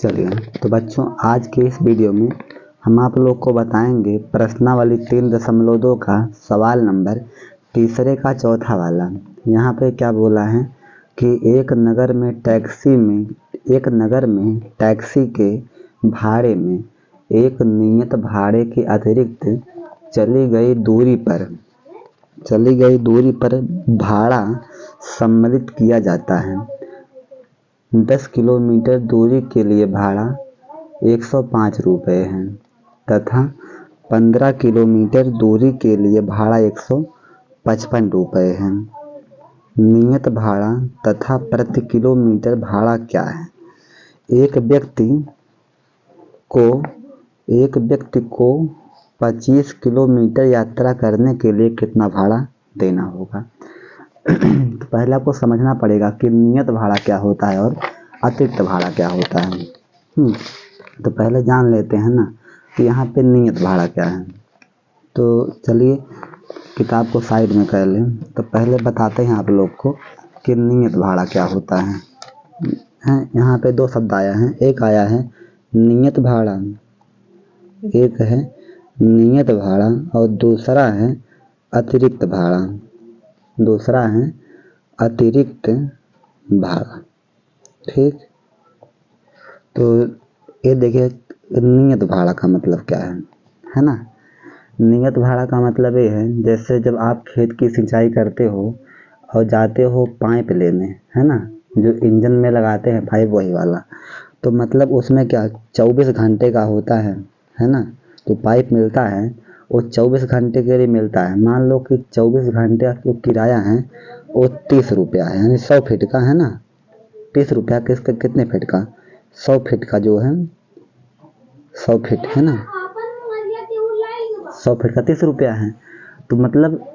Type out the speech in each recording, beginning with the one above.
चलिए तो बच्चों, आज के इस वीडियो में हम आप लोग को बताएंगे प्रश्नावली 3.2 का सवाल नंबर तीसरे का चौथा वाला। यहाँ पे क्या बोला है कि एक नगर में टैक्सी के भाड़े में एक नियत भाड़े के अतिरिक्त चली गई दूरी पर भाड़ा सम्मिलित किया जाता है। 10 किलोमीटर दूरी के लिए भाड़ा 105 रुपये है तथा 15 किलोमीटर दूरी के लिए भाड़ा 155 रुपये है। नियत भाड़ा तथा प्रति किलोमीटर भाड़ा क्या है? एक व्यक्ति को 25 किलोमीटर यात्रा करने के लिए कितना भाड़ा देना होगा? तो पहले आपको समझना पड़ेगा कि नियत भाड़ा क्या होता है और अतिरिक्त भाड़ा क्या होता है। तो पहले जान लेते हैं ना कि यहाँ पे नियत भाड़ा क्या है। तो चलिए किताब को साइड में कर लें। तो पहले बताते हैं आप लोग को कि नियत भाड़ा क्या होता है। यहाँ पे दो शब्द आया है, एक आया है नियत भाड़ा, एक है नियत भाड़ा और दूसरा है अतिरिक्त भाड़ा। ठीक, तो ये देखिए नियत भाड़ा का मतलब क्या है ना। नियत भाड़ा का मतलब ये है, जैसे जब आप खेत की सिंचाई करते हो और जाते हो पाइप लेने, है ना, जो इंजन में लगाते हैं पाइप वही वाला। तो मतलब उसमें क्या 24 घंटे का होता है ना। तो पाइप मिलता है वो 24 घंटे के लिए मिलता है। मान लो कि 24 घंटे का जो किराया है वो 30 रुपया है, यानी 100 फीट का है ना। 30 रुपया कितने फीट का? 100 फीट का जो है 100 फीट है ना, 100 फीट का 30 रुपया है। तो मतलब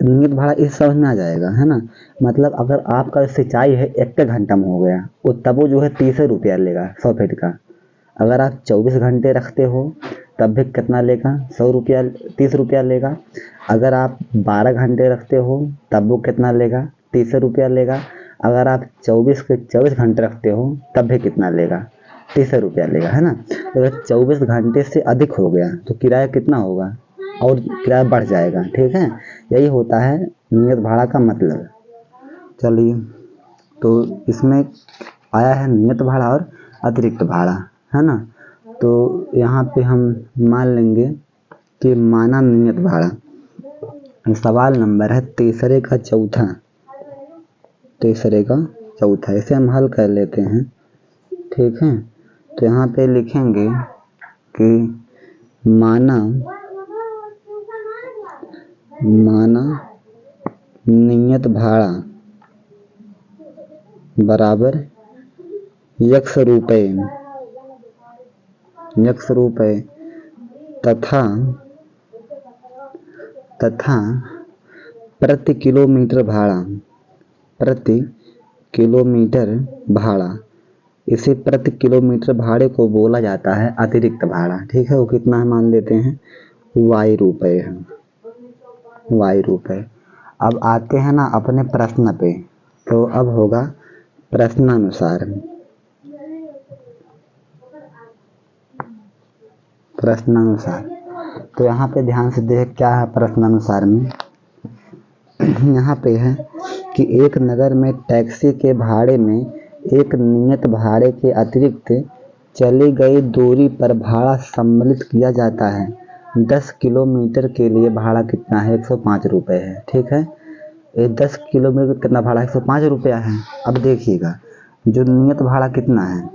नियत भाड़ा इस समझ में आ जाएगा, है ना। मतलब अगर आपका सिंचाई है 1 घंटा में हो गया तब वो जो है 30 रुपया लेगा 100 फीट का। अगर आप 24 घंटे रखते हो तब भी कितना लेगा? 100 रुपया 30 रुपया लेगा। अगर आप 12 घंटे रखते हो तब वो कितना लेगा? 30 रुपया लेगा। अगर आप 24 घंटे रखते हो तब भी कितना लेगा? 30 रुपया लेगा, है ना। अगर 24 घंटे से अधिक हो गया तो किराया कितना होगा? और किराया बढ़ जाएगा। ठीक है, यही होता है नियत भाड़ा का मतलब। चलिए, तो इसमें आया है नियत भाड़ा और अतिरिक्त भाड़ा, है ना। तो यहाँ पे हम मान लेंगे कि माना नियत भाड़ा, सवाल नंबर है तीसरे का चौथा। इसे हम हल कर लेते हैं। ठीक है, तो यहाँ पे लिखेंगे कि माना नियत भाड़ा बराबर x रुपये तथा प्रति किलोमीटर भाड़ा। इसे प्रति किलोमीटर भाड़े को बोला जाता है अतिरिक्त भाड़ा। ठीक है, वो कितना है मान लेते हैं y रुपये है, y रुपये। अब आते हैं ना अपने प्रश्न पे। तो अब होगा प्रश्नानुसार। तो यहाँ पे ध्यान से देख क्या है प्रश्नानुसार में। यहाँ पे है कि एक नगर में टैक्सी के भाड़े में एक नियत भाड़े के अतिरिक्त चली गई दूरी पर भाड़ा सम्मिलित किया जाता है। 10 किलोमीटर के लिए भाड़ा कितना है? 105 रुपये है। ठीक है, ये 10 किलोमीटर कितना भाड़ा? 105 रुपया है। अब देखिएगा जो नियत भाड़ा कितना है,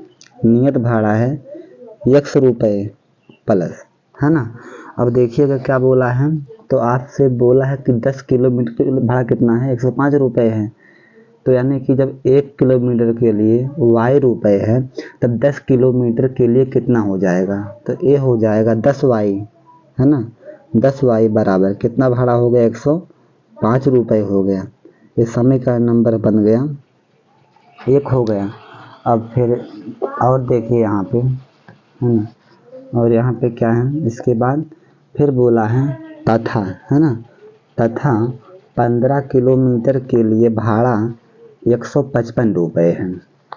नियत भाड़ा है x रुपये प्लस, है ना। अब देखिएगा क्या बोला है, तो आपसे बोला है कि 10 किलोमीटर के लिए भाड़ा कितना है? 105 रुपये है। तो यानी कि जब 1 किलोमीटर के लिए y रुपये है तब 10 किलोमीटर के लिए कितना हो जाएगा? तो ये हो जाएगा 10y, है ना। 10y बराबर कितना भाड़ा हो गया? 105 रुपये हो गया। ये समय का नंबर बन गया, 1 हो गया। अब फिर और देखिए यहाँ पे, है ना, और यहाँ पे क्या है, इसके बाद फिर बोला है तथा, है ना, तथा 15 किलोमीटर के लिए भाड़ा 155 रुपये है।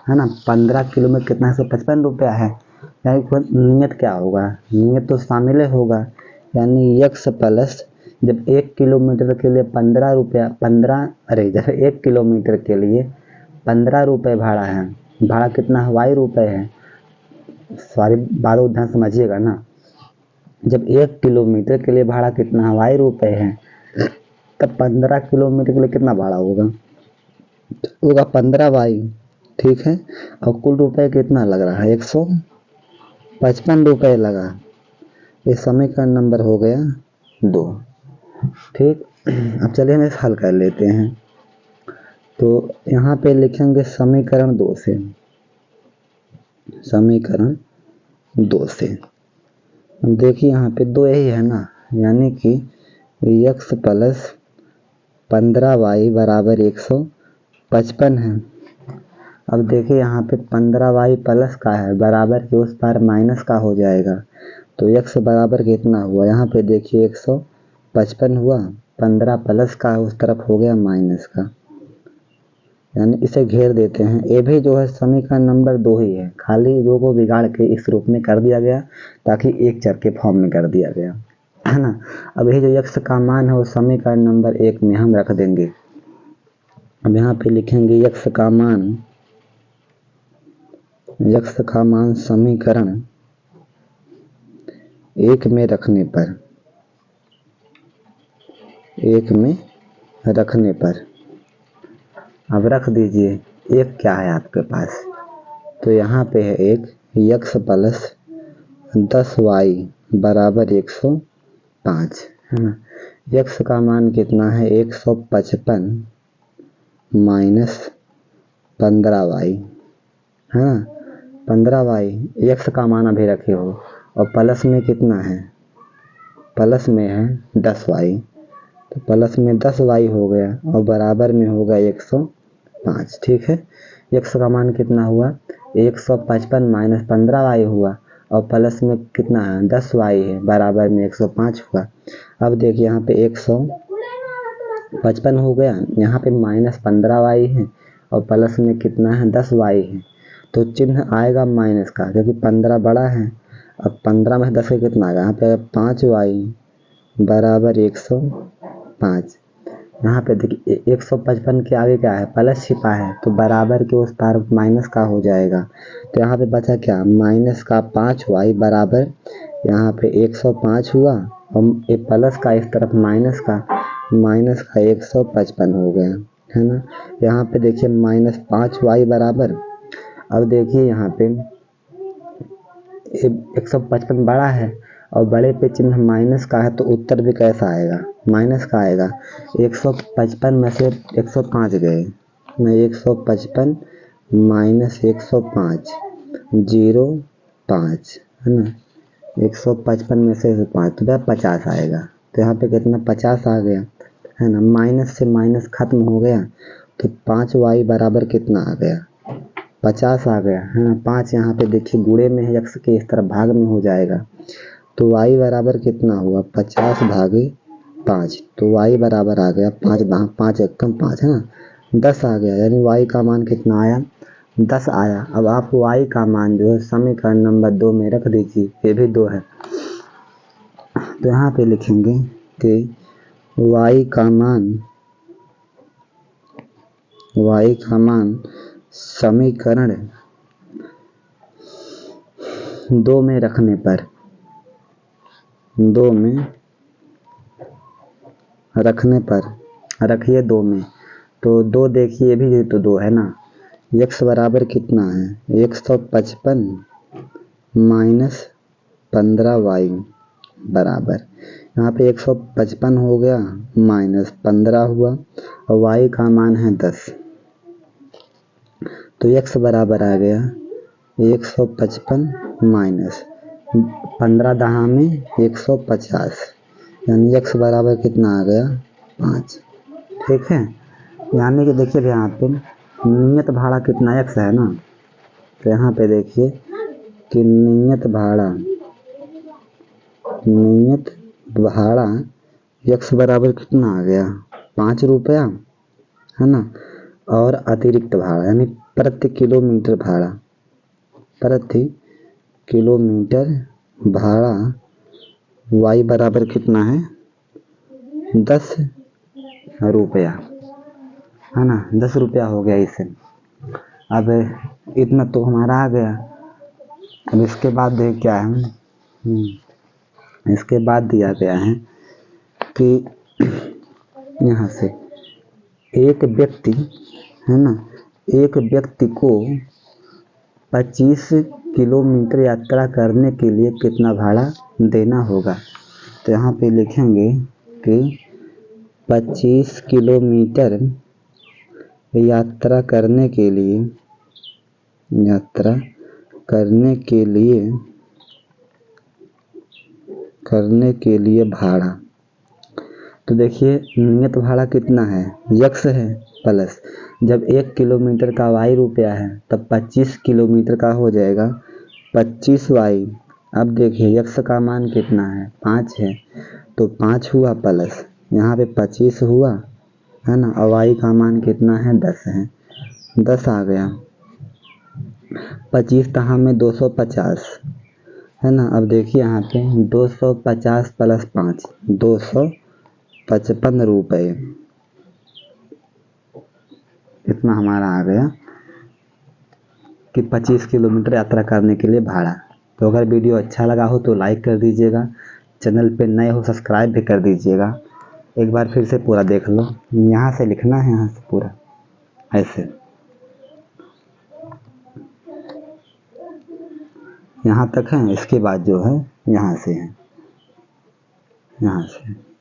है ना। 15 किलो में कितना 155 है, यानी नियत क्या होगा, नियत तो शामिल होगा, यानी यक्स प्लस जब 1 किलोमीटर के लिए 15 रुपया, 15 अरे जब 1 किलोमीटर के लिए 15 रुपये भाड़ा है, भाड़ा कितना है वाई रुपये है, सॉरी बात को ध्यान समझिएगा ना, जब 1 किलोमीटर के लिए भाड़ा कितना है वाई रुपये है, तब 15 किलोमीटर के लिए कितना भाड़ा होगा, 15 वाई, ठीक है। और कुल रुपये कितना लग रहा है 155 रुपये लगा। ये समीकरण नंबर हो गया 2, ठीक। अब चलिए हम इसे हल कर लेते हैं। तो यहाँ पे लिखेंगे समीकरण 2 से, समीकरण 2 से देखिए यहाँ पे 2 यही है ना, यानी कि यक्स प्लस 15 वाई बराबर 155 है। अब देखिए यहाँ पे 15 वाई प्लस का है, बराबर के उस पार माइनस का हो जाएगा, तो यक्स बराबर कितना हुआ, यहाँ पे देखिए 155 हुआ, 15 प्लस का उस तरफ हो गया माइनस का, यानी इसे घेर देते हैं। ये भी जो है समीकरण नंबर 2 ही है, खाली 2 को बिगाड़ के इस रूप में कर दिया गया ताकि एक चर के फॉर्म में कर दिया गया, है ना। अब यही जो यक्स का मान है वो समीकरण नंबर 1 में हम रख देंगे। अब यहाँ पे लिखेंगे यक्स का मान समीकरण 1 में रखने पर, 1 में रखने पर अब रख दीजिए। एक क्या है आपके पास, तो यहाँ पे है एक यक्स प्लस 10 वाई बराबर 105, है ना। यक्स का मान कितना है 155 माइनस 15 वाई, है ना, 15 वाई यक्स का मान अभी रखे हो, और प्लस में कितना है, प्लस में है 10 वाई, तो प्लस में 10 वाई हो गया और बराबर में होगा 105, ठीक है। यक्स का मान कितना हुआ 155 माइनस 15 वाई हुआ, और प्लस में कितना है 10 वाई है, बराबर में 105 हुआ। अब देखिए यहाँ पे 155 हो गया, यहाँ पे माइनस 15 वाई है और प्लस में कितना है 10 वाई है, तो चिन्ह आएगा माइनस का क्योंकि 15 बड़ा है। अब 15 में 10 का कितना आएगा, यहाँ पे 5 वाई बराबर 105। यहाँ पे देखिए 155 के आगे क्या है प्लस छिपा है, तो बराबर के उस पार माइनस का हो जाएगा, तो यहाँ पे बचा क्या माइनस का 5 वाई बराबर यहाँ पे 105 हुआ, और ये प्लस का इस तरफ माइनस का 155 हो गया, है ना। यहाँ पे देखिए माइनस 5 वाई बराबर, अब देखिए यहाँ पे 155 बड़ा है और बड़े पे चिन्ह माइनस का है, तो उत्तर भी कैसा आएगा माइनस का आएगा। 155 में से 105 गए, मैं 155 माइनस 105 0.5, है ना, 155 में से 5 तो क्या 50 आएगा, तो यहाँ पे कितना 50 आ गया, है ना। माइनस से माइनस खत्म हो गया, तो 5 वाई बराबर कितना आ गया 50 आ गया, है ना। 5 यहाँ पे देखिए गुणे में है, यक्स के इस तरफ भाग में हो जाएगा, तो y बराबर कितना हुआ 50 भागे 5, तो y बराबर आ गया 5 एकम 5, है ना, 10 आ गया, यानी y का मान कितना आया 10 आया। अब आप y का मान जो है समीकरण नंबर 2 में रख दीजिए, ये भी 2 है, तो यहाँ पे लिखेंगे कि y का मान समीकरण 2 में रखने पर, 2 में रखने पर रखिए 2 में, तो 2 देखिए भी तो 2 है ना। यक्स बराबर कितना है 155 माइनस 15 वाई बराबर, यहाँ पे 155 हो गया माइनस 15 हुआ, और वाई का मान है 10, तो यक्स बराबर आ गया 155 माइनस 15 दहा में 150, यानी यक्स बराबर कितना आ गया 5, ठीक है। यानी कि देखिए यहाँ पे नियत भाड़ा कितना यक्स है ना, तो यहाँ पे देखिए कि नियत भाड़ा यक्स बराबर कितना आ गया 5 रुपया, है ना, और अतिरिक्त भाड़ा यानी प्रति किलोमीटर भाड़ा, प्रति किलोमीटर भाड़ा y बराबर कितना है 10 रुपया, है ना, 10 रुपया हो गया इसे। अब इतना तो हमारा आ गया। अब इसके बाद क्या है, इसके बाद दिया गया है कि यहाँ से एक व्यक्ति, है ना, एक व्यक्ति को 25 किलोमीटर यात्रा करने के लिए कितना भाड़ा देना होगा। तो यहाँ पे लिखेंगे कि 25 किलोमीटर यात्रा करने के लिए भाड़ा। तो देखिए नियत भाड़ा कितना है, यक्स है प्लस, जब 1 किलोमीटर का y रुपया है तब 25 किलोमीटर का हो जाएगा 25y। अब देखिए यक्स का मान कितना है 5 है, तो 5 हुआ प्लस यहाँ पे 25 हुआ, है ना, और y का मान कितना है 10 है, 10 आ गया। 25 तहाँ में 250, है ना। अब देखिए यहाँ पे 250 प्लस 5 255 रुपये, इतना हमारा आ गया कि 25 किलोमीटर यात्रा करने के लिए भाड़ा। तो अगर वीडियो अच्छा लगा हो तो लाइक कर दीजिएगा, चैनल पे नए हो सब्सक्राइब भी कर दीजिएगा। एक बार फिर से पूरा देख लो, यहाँ से लिखना है, यहाँ से पूरा ऐसे, यहाँ तक है, इसके बाद जो है यहाँ से है, यहाँ से